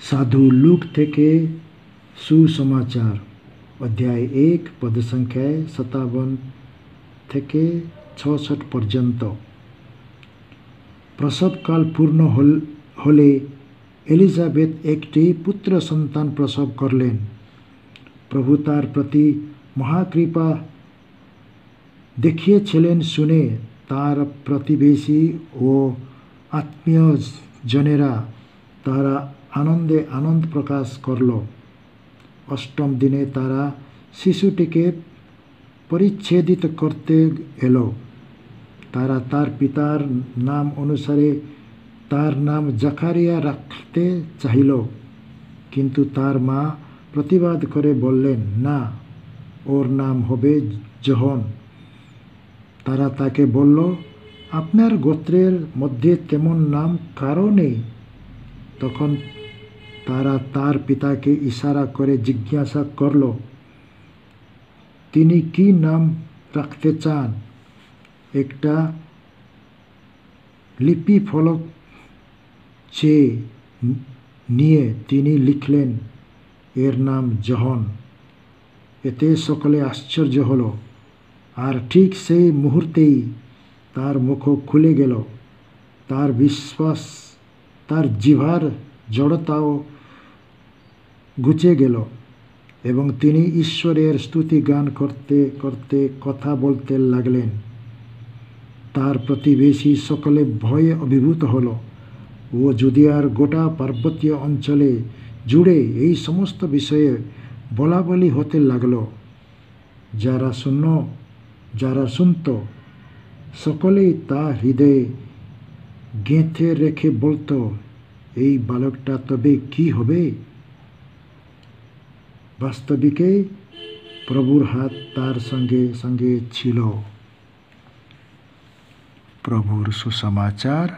साधु look থেকে সুসমাচার অধ্যায় 1 পদ সংখ্যা 57 থেকে 66 পর্যন্ত। প্রসবকাল পূর্ণ হলে এলিজাবেথ একটি পুত্র সন্তান প্রসব করলেন। প্রভু তার প্রতি মহাকৃপা দেখিয়েছিলেন শুনে তার প্রতিবেশী ও আত্মীয় জনেরা তারা আনন্দ প্রকাশ করল। অষ্টম দিনে তারা শিশুটিকে পরিচ্ছেদিত করতে এলো। তারা তার পিতার নাম অনুসারে তার নাম জাকারিয়া রাখতে চাইল, কিন্তু তার মা প্রতিবাদ করে বললেন, না, ওর নাম হবে যোহন। তারা তাকে বলল, আপনার গোত্রের মধ্যে তেমন নাম কারও নেই। তখন তারা তার পিতাকে ইশারা করে জিজ্ঞাসা করল, তিনি কি নাম রাখতে চান? একটা লিপি ফলক চেয়ে নিয়ে তিনি লিখলেন, এর নাম যোহন। এতে সকলে আশ্চর্য হলো। আর ঠিক সেই মুহূর্তেই তার মুখ খুলে গেল। তার বিশ্বাস, তার জিহ্বার জড়তাও ঘুচে গেল এবং তিনি ঈশ্বরের স্তুতি গান করতে করতে কথা বলতে লাগলেন। তার প্রতিবেশী সকলে ভয়ে অভিভূত হলো ও জুদিয়ার গোটা পার্বতীয় অঞ্চলে জুড়ে এই সমস্ত বিষয়ে বলাবলি হতে লাগলো। যারা শুনত সকলেই তা হৃদয়ে গেঁথে রেখে বলতো, এই বালকটা তবে কি হবে? বাস্তবিকে প্রভুর হাত তার সঙ্গে সঙ্গে ছিল। প্রভুর সুসমাচার।